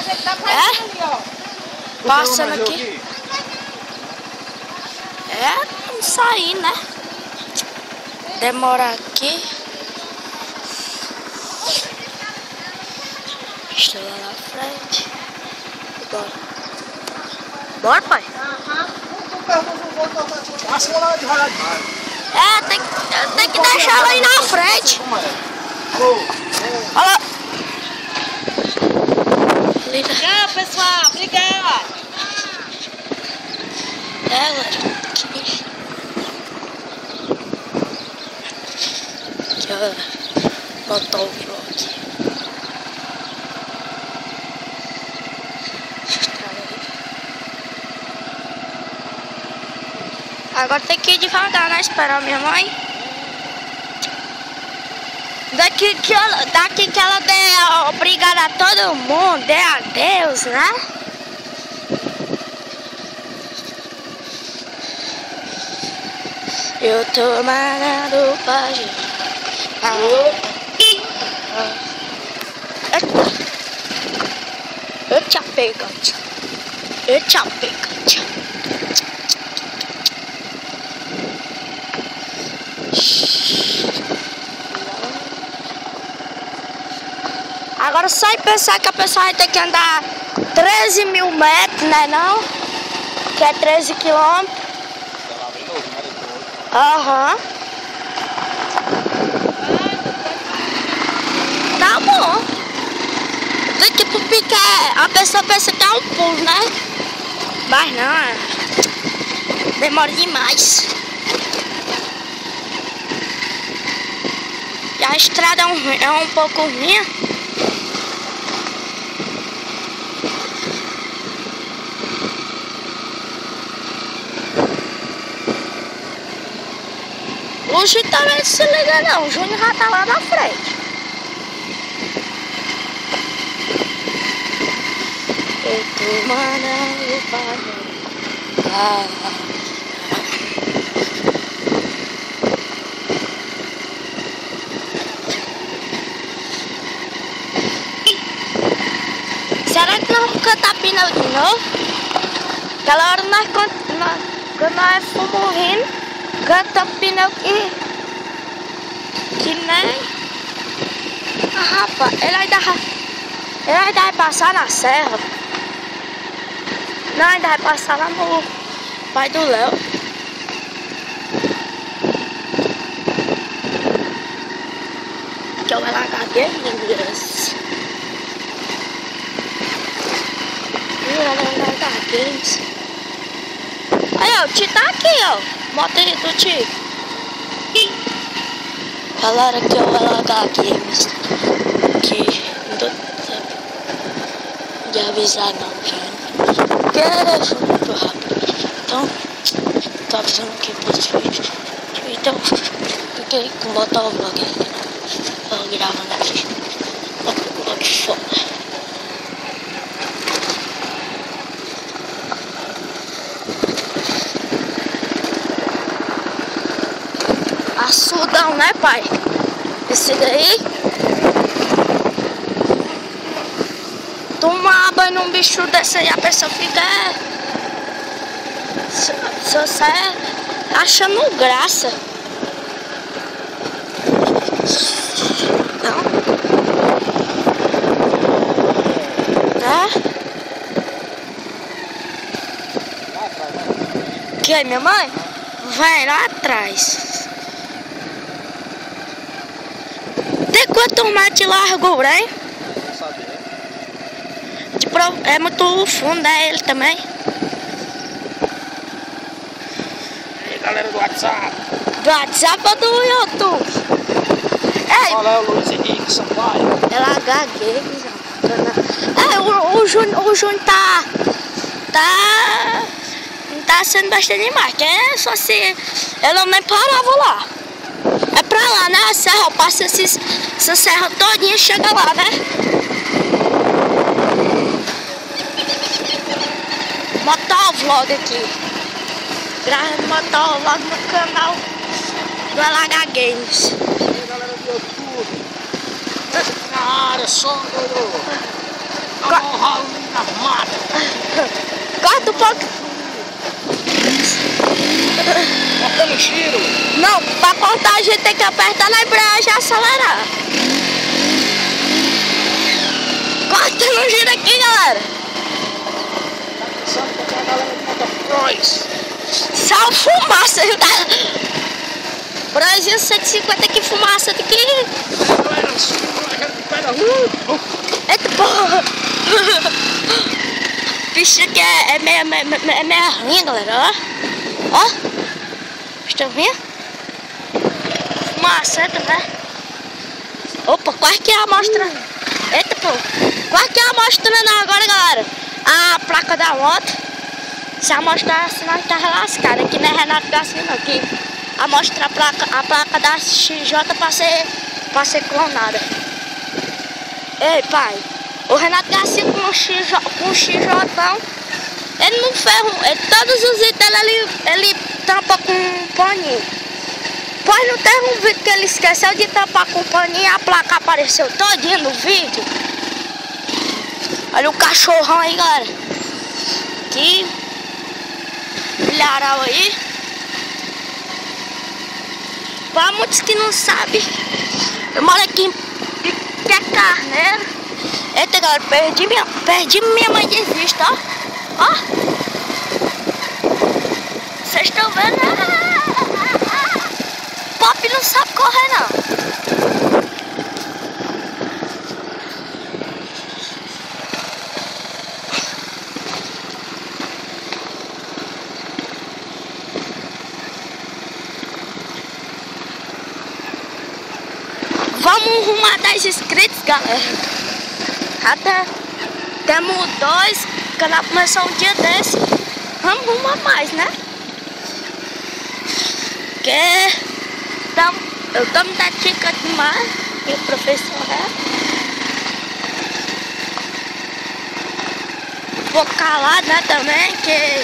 É? Passando aqui. É, vamos sair, né? Demora aqui. Estou lá na frente. Bora. Bora, pai? É, tem que deixar ela aí na frente. Olha lá. Tchau, pessoal. Obrigada. Ela aqui. Aqui, ó. Botar o vlog. Agora tem que ir devagar, né? Esperar a minha mãe. Daqui que ela dê obrigada a todo mundo, dê adeus, né? Eu tô mandando pra gente. Eu te pego, eu te pego. Agora só pensar que a pessoa vai ter que andar 13 mil metros, né não? Que é 13 quilômetros. Aham. Tá bom. Tipo, porque a pessoa pensa que é um pulo, né? Mas não, é. Demora demais. E a estrada é um pouco ruim. O Júnior também se liga não, o Júnior já tá lá na frente. Eu tô mandando para será que nós vamos cantar pneu de novo? Aquela hora quando nós fomos rindo, canta pneu que nem... Ah, rapaz, ele ainda vai passar na serra. Não, ainda vai passar lá no pai do Léo. Que é o LHD Games. Games. Aí, ó, o Tio tá aqui, ó. Moto do Tio. Galera, aqui é o LH Games. Que não tô de avisar não, gente. Porque é muito rápido. Então, tô avisando aqui pra vocês. Então, fiquei com botar o vlog aí. Tô gravando aqui. O vlog foda. Açudão, né, pai? Esse daí. Tomar banho num bicho desse aí, a pessoa fica... Só sai achando graça. Não. É? Que aí, minha mãe? Vai lá atrás. Tem quantos metros de largura, hein? Tipo, é muito fundo, é ele também. E aí, galera do WhatsApp? Do WhatsApp ou do YouTube? Ei! Qual é o Luiz Henrique Sampaio? LH Games. O Júnior tá sendo bastante demais. Que é só se... Ele nem parava lá. É pra lá, né? A serra, eu passo essa serra todinha e chega lá, né? Motovlog aqui. Gravando motovlog no canal do LH Games. E aí, galera do YouTube? Na área, só, doido. Corta um pouco. Cortando o giro. Não, pra cortar a gente tem que apertar na embreagem e acelerar. Cortando o giro aqui, galera. Tá pensando que a galera de motocross. Só fumaça. Brasil 150 aqui, fumaça daqui. Galera, a gente pega. Eita porra. Bicho aqui é meio ruim, galera. Ó. Estão vendo? Fumaça, né? Opa, quase que é a amostra. Eita porra. Quase que é a mostrando agora, galera. A placa da moto. Se amostrasse, nós tava lascado. Aqui não é Renato Garcia não, aqui amostra a placa da XJ pra ser clonada. Ei, pai, o Renato Garcia com o XJ, ele não ferra, todos os itens ele tampa com um paninho. Pois não teve um vídeo que ele esqueceu de tampar com um paninho e a placa apareceu todinha no vídeo. Olha o cachorrão aí, galera. Aqui. Milharal aí. Para muitos que não sabem, eu moro aqui em Carneiro. Eita, galera, perdi minha mãe de vista, ó. Ó. Vocês estão vendo? Pop não sabe correr, não. Vamos rumar 10 inscritos, galera. Até temos 2, canal começou um dia desse. Vamos rumar mais, né? Porque eu tô me dedicando demais, e o professor é. Vou calado, né, também, que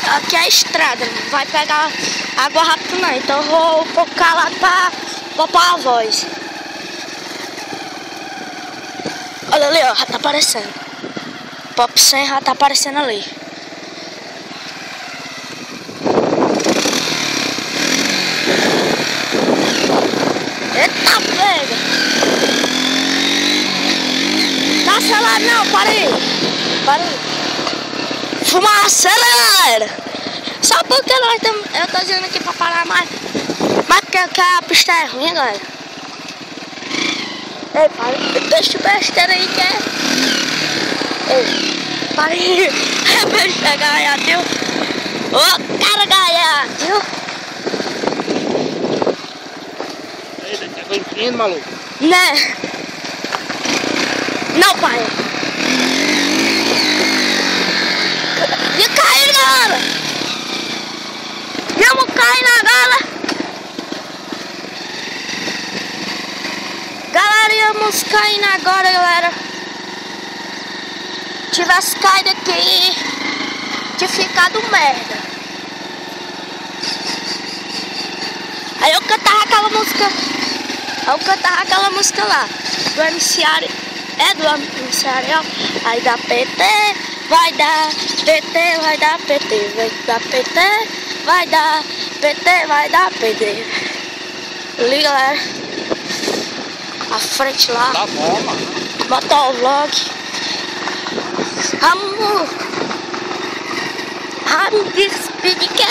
aqui é a estrada, não vai pegar água rápido não. Então eu vou um pouco calado pra poupar a voz. Olha ali, ó, já tá aparecendo. Pop 100 já tá aparecendo ali. Eita, pega! Tá acelerado não, para aí. Para aí. Fumaça, galera! Só porque eu tô dizendo aqui pra parar mais. Mas porque a pista é ruim, galera. Ei, para, deixa o besteira aí que é. Ei, para aí. É besta gaiato, viu? Ô, cara gaiato, viu? Eita, tá entendendo, maluco? Né? Não, pai. E cair, galera. Vamos cair na gala. Galera, íamos caindo agora, galera. Tivesse caído aqui, tinha ficado merda. Aí eu cantava aquela música. Lá, do MC Ariel. Aí dá PT, vai dar PT, vai dar PT, vai dar PT, vai dar PT, vai dar PT. Ali, galera. A frente lá. Tá bom, mano. Motovlog. Vamos despedir que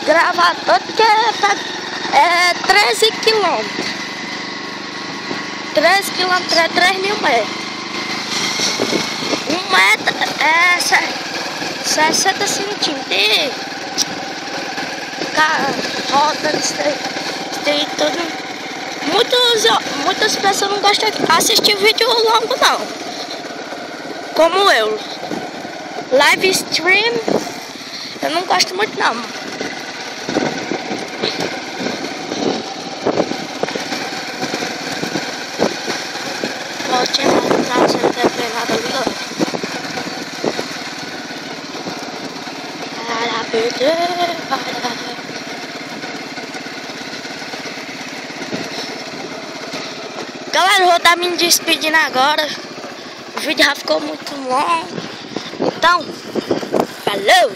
gravar tanto que é 13 quilômetros. 13 quilômetros é 3.000 metros. 1 metro é 60 centímetros. E roda, isso tem tudo. Muitas pessoas não gostam de assistir vídeo longo, não. Como eu. Live stream, eu não gosto muito, não. Ó, tinha atrás, não deve nada ali, ó. Para perder, para. Galera, eu vou estar me despedindo agora. O vídeo já ficou muito bom. Então, falou!